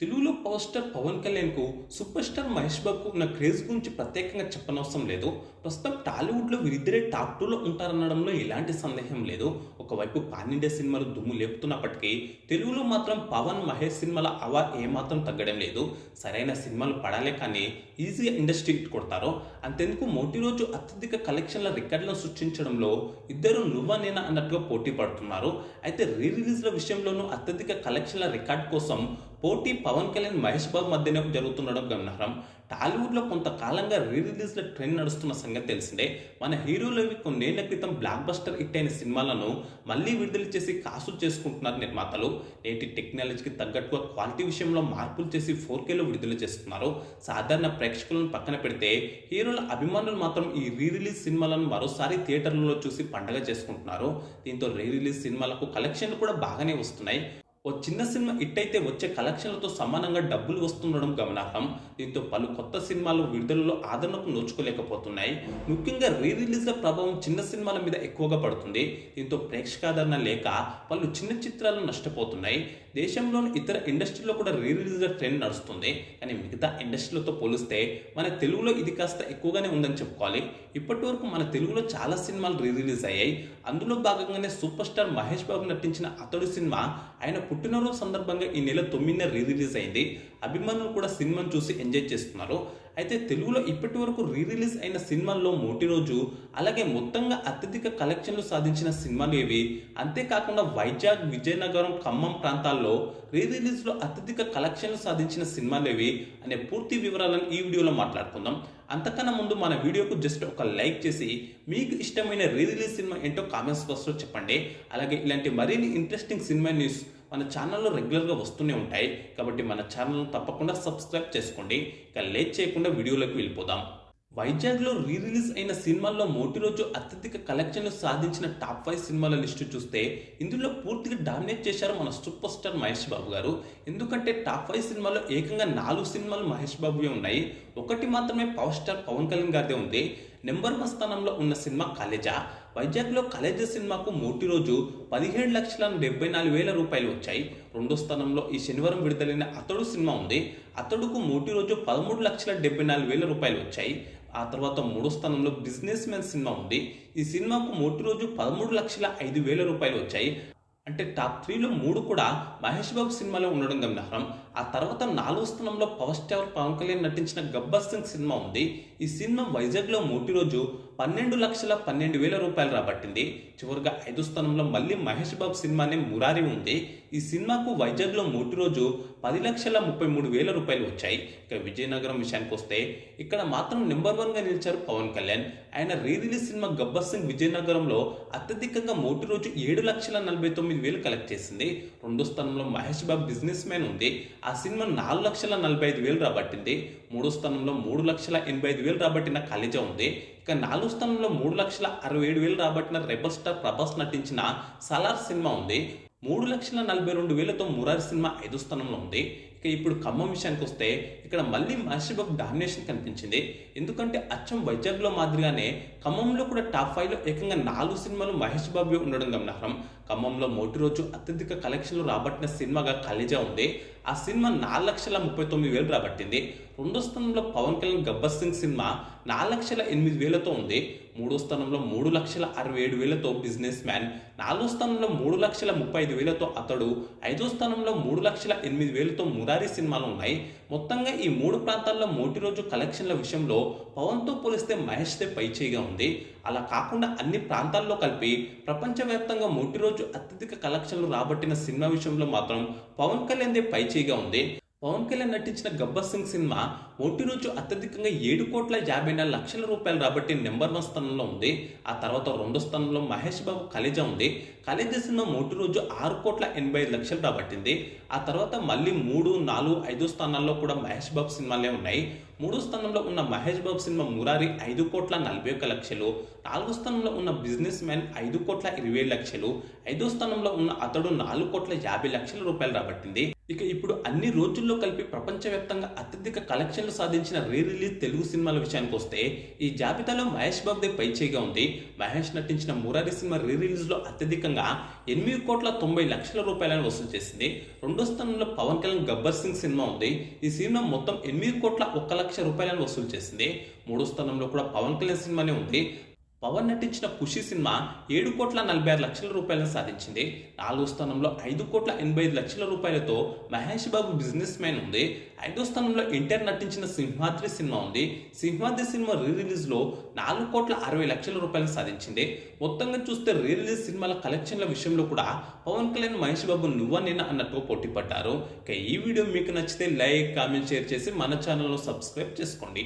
తెలుగులో power star Pawan కళ్యాణ్కు super star Mahesh బాబుకు ఉన్న క్రేజ్ గురించి ప్రత్యేకంగా చెప్పనవసరం లేదు. ప్రస్తుతం టాలీవుడ్లో వీరిద్దరే టాప్ టూలో ఉంటారనడంలో ఎలాంటి సందేహం లేదు. ఒకవైపు పాన్ ఇండియా సినిమాలు దుమ్ము లేపుతున్నప్పటికీ తెలుగులో మాత్రం పవన్ మహేష్ సినిమాల అవా ఏమాత్రం తగ్గడం లేదు. సరైన సినిమాలు పడాలే కానీ ఈజీగా ఇండస్ట్రీ హిట్ కొడతారు. అంతెందుకు మొదటి రోజు అత్యధిక కలెక్షన్ల రికార్డులను సృష్టించడంలో ఇద్దరు నువ్వా నేనా అన్నట్టుగా పోటీ పడుతున్నారు. అయితే రీ రిలీజ్ల విషయంలోనూ అత్యధిక కలెక్షన్ల రికార్డ్ కోసం పోటీ పవన్ కళ్యాణ్ మహేష్ బాబు మధ్యనే జరుగుతుండడం గమనార్హం. టాలీవుడ్లో కొంతకాలంగా రీ రిలీజ్ల ట్రెండ్ నడుస్తున్న సంగతి తెలిసిందే. మన హీరోలవి కొన్నేళ్ల క్రితం బ్లాక్ బస్టర్ హిట్ అయిన సినిమాలను మళ్ళీ విడుదల చేసి కాసులు చేసుకుంటున్నారు నిర్మాతలు. నేటి టెక్నాలజీకి తగ్గట్టుగా క్వాలిటీ విషయంలో మార్పులు చేసి 4Kలో విడుదల చేస్తున్నారు. సాధారణ ప్రేక్షకులను పక్కన పెడితే హీరోల అభిమానులు మాత్రం ఈ రీ రిలీజ్ సినిమాలను మరోసారి థియేటర్లలో చూసి పండగ చేసుకుంటున్నారు. దీంతో రీ రిలీజ్ సినిమాలకు కలెక్షన్లు కూడా బాగానే వస్తున్నాయి. ఓ చిన్న సినిమా హిట్ అయితే వచ్చే కలెక్షన్లతో సమానంగా డబ్బులు వస్తుండడం గమనార్హం. దీంతో పలు కొత్త సినిమాలు విడుదలలో ఆదరణకు నోచుకోలేకపోతున్నాయి. ముఖ్యంగా రీ రిలీజ్ల ప్రభావం చిన్న సినిమాల మీద ఎక్కువగా పడుతుంది. దీంతో ప్రేక్షకాదరణ లేక పలు చిన్న చిత్రాలు నష్టపోతున్నాయి. దేశంలోని ఇతర ఇండస్ట్రీలో కూడా రీ రిలీజ్ల ట్రెండ్ నడుస్తుంది. కానీ మిగతా ఇండస్ట్రీలతో పోలిస్తే మన తెలుగులో ఇది కాస్త ఎక్కువగానే ఉందని చెప్పుకోవాలి. ఇప్పటి వరకు మన తెలుగులో చాలా సినిమాలు రీ రిలీజ్ అయ్యాయి. అందులో భాగంగానే సూపర్ స్టార్ మహేష్ బాబు నటించిన అతడు సినిమా ఆయన పుట్టినరోజు సందర్భంగా ఈ నెల 9న రీ రిలీజ్ అయింది. అభిమానులు కూడా సినిమాను చూసి ఎంజాయ్ చేస్తున్నారు. అయితే తెలుగులో ఇప్పటి వరకు రీ రిలీజ్ అయిన సినిమాల్లో మొదటి రోజు అలాగే మొత్తంగా అత్యధిక కలెక్షన్లు సాధించిన సినిమాలు ఏవి, అంతేకాకుండా వైజాగ్, విజయనగరం, ఖమ్మం ప్రాంతాల్లో రీ రిలీజ్లో అత్యధిక కలెక్షన్లు సాధించిన సినిమాలు ఏవి అనే పూర్తి వివరాలను ఈ వీడియోలో మాట్లాడుకుందాం. అంతకన్నా ముందు మన వీడియోకు జస్ట్ ఒక లైక్ చేసి మీకు ఇష్టమైన రీ రిలీజ్ సినిమా ఏంటో కామెంట్స్ బాక్స్లో చెప్పండి. అలాగే ఇలాంటి మరిన్ని ఇంట్రెస్టింగ్ సినిమా న్యూస్ మన ఛానల్లో రెగ్యులర్గా వస్తూనే ఉంటాయి. కాబట్టి మన ఛానల్ను తప్పకుండా సబ్స్క్రైబ్ చేసుకోండి. ఇక లేట్ చేయకుండా వీడియోలోకి వెళ్ళిపోదాం. వైజాగ్లో రీ రిలీజ్ అయిన సినిమాల్లో మొదటి రోజు అత్యధిక కలెక్షన్లు సాధించిన టాప్ 5 సినిమాల లిస్టు చూస్తే ఇందులో పూర్తిగా డామినేట్ చేశారు మన సూపర్ స్టార్ మహేష్ బాబు గారు. ఎందుకంటే టాప్ 5 సినిమాల్లో ఏకంగా 4 సినిమాలు మహేష్ బాబువే ఉన్నాయి. ఒకటి మాత్రమే పవర్ స్టార్ పవన్ కళ్యాణ్ గారిదే ఉంది. నెంబర్ 1 స్థానంలో ఉన్న సినిమా కలేజా. వైజాగ్లో కలేజా సినిమాకు మొదటి రోజు 17,74,000 రూపాయలు వచ్చాయి. రెండో స్థానంలో ఈ శనివారం విడుదలైన అతడు సినిమా ఉంది. అతడుకు మొదటి రోజు 13,74,000 రూపాయలు వచ్చాయి. ఆ తర్వాత మూడో స్థానంలో బిజినెస్ మ్యాన్ సినిమా ఉంది. ఈ సినిమాకు మొదటి రోజు 13,05,000 రూపాయలు వచ్చాయి. అంటే టాప్ 3లో 3 కూడా మహేష్ బాబు సినిమాలో ఉండడం గమనార్హం. ఆ తర్వాత 4వ స్థానంలో పవర్ స్టార్ పవన్ కళ్యాణ్ నటించిన గబ్బర్ సింగ్ సినిమా ఉంది. ఈ సినిమా వైజాగ్లో మొదటి రోజు 12,12,000 రూపాయలు రాబట్టింది. చివరిగా 5వ స్థానంలో మళ్ళీ మహేష్ బాబు సినిమానే మురారి ఉంది. ఈ సినిమాకు వైజాగ్లో మొదటి రోజు 10,33,000 రూపాయలు వచ్చాయి. ఇక విజయనగరం విషయానికి వస్తే ఇక్కడ మాత్రం నెంబర్ 1గా నిలిచారు పవన్ కళ్యాణ్. ఆయన re release cinema Gabbar Singh విజయనగరంలో అత్యధికంగా మొదటి రోజు 7,49,000 కలెక్ట్ చేసింది. రెండో స్థానంలో మహేష్ బాబు బిజినెస్ మ్యాన్ ఉంది. ఆ సినిమా 4,45,000 రాబట్టింది. మూడో స్థానంలో 3,85,000 రాబట్టిన కలేజా ఉంది. ఇక 4వ స్థానంలో 3,67,000 రాబట్టిన రెబల్ స్టార్ ప్రభాస్ నటించిన సలార్ సినిమా ఉంది. 3,42,000తో మురారి సినిమా 5వ స్థానంలో ఉంది. ఇక ఇప్పుడు ఖమ్మం విషయానికి వస్తే ఇక్కడ మళ్ళీ మహేష్ బాబు డామినేషన్ కనిపించింది. ఎందుకంటే అచ్చం వైజాగ్లో మాదిరిగానే ఖమ్మంలో కూడా టాప్ 5లో ఏకంగా 4 సినిమాలు మహేష్ బాబు ఉండడం గమనార్హం. ఖమ్మంలో మొదటి రోజు అత్యధిక కలెక్షన్లు రాబట్టిన సినిమాగా కలేజా ఉంది. ఆ సినిమా 4,39,000 రాబట్టింది. రెండో స్థానంలో పవన్ కళ్యాణ్ గబ్బర్ సింగ్ సినిమా 4,08,000తో ఉంది. మూడో స్థానంలో 3,67,000తో బిజినెస్ మ్యాన్, 4వ స్థానంలో 3,35,000తో అతడు, 5వ స్థానంలో 3,08,000తో మురారి సినిమాలు ఉన్నాయి. మొత్తంగా ఈ 3 ప్రాంతాల్లో మొదటి రోజు కలెక్షన్ల విషయంలో పవన్తో పోలిస్తే మహేష్దే పైచేయిగా ఉంది. అలా కాకుండా అన్ని ప్రాంతాల్లో కలిపి ప్రపంచవ్యాప్తంగా మొదటి రోజు అత్యధిక కలెక్షన్లు రాబట్టిన సినిమా విషయంలో మాత్రం పవన్ కళ్యాణ్దే పైచేయిగా ఉంది. పవన్ కళ్యాణ్ నటించిన గబ్బర్ సింగ్ సినిమా మొదటి రోజు అత్యధికంగా 7,54,00,000 రూపాయలు రాబట్టి నెంబర్ 1 స్థానంలో ఉంది. ఆ తర్వాత రెండో స్థానంలో మహేష్ బాబు కలేజా ఉంది. కలేజా సినిమా మొదటి రోజు 6,85,00,000 రాబట్టింది. ఆ తర్వాత మళ్ళీ 3, 4, 5 స్థానాల్లో కూడా మహేష్ బాబు సినిమాలే ఉన్నాయి. మూడో స్థానంలో ఉన్న మహేష్ బాబు సినిమా మురారి 5,41,00,000, 4వ స్థానంలో ఉన్న బిజినెస్ మ్యాన్ 5,20,00,000, 5వ స్థానంలో ఉన్న అతడు 4,50,00,000 రూపాయలు రాబట్టింది. ఇక ఇప్పుడు అన్ని రోజుల్లో కలిపి ప్రపంచవ్యాప్తంగా అత్యధిక కలెక్షన్లు సాధించిన రీ రిలీజ్ తెలుగు సినిమాల విషయానికి వస్తే ఈ జాబితాలో మహేష్ బాబుదే పైచేయిగా ఉంది. మహేష్ నటించిన మురారి సినిమా రీ రిలీజ్లో అత్యధికంగా 8,90,00,000 రూపాయలను వసూలు చేసింది. రెండో స్థానంలో పవన్ కళ్యాణ్ గబ్బర్ సింగ్ సినిమా ఉంది. ఈ సినిమా మొత్తం 8,01,00,000 రూపాయలను వసూలు చేసింది. మూడో స్థానంలో కూడా పవన్ కళ్యాణ్ సినిమానే ఉంది. పవన్ నటించిన ఖుషి సినిమా 7,46,00,000 రూపాయలను సాధించింది. నాలుగో స్థానంలో 5,85,00,000 రూపాయలతో మహేష్ బాబు బిజినెస్ మ్యాన్ ఉంది. ఐదో స్థానంలో ఎన్టీఆర్ నటించిన సింహాద్రి సినిమా ఉంది. సింహాద్రి సినిమా రీ రిలీజ్ లో 4,60,00,000 రూపాయలను సాధించింది. మొత్తంగా చూస్తే రీ రిలీజ్ సినిమాల కలెక్షన్ల విషయంలో కూడా పవన్ కళ్యాణ్ మహేష్ బాబు నువ్వా నేనా అన్నట్టు పోటీ పడ్డారు. ఇక ఈ వీడియో మీకు నచ్చితే లైక్ కామెంట్ షేర్ చేసి మన ఛానల్ను సబ్స్క్రైబ్ చేసుకోండి.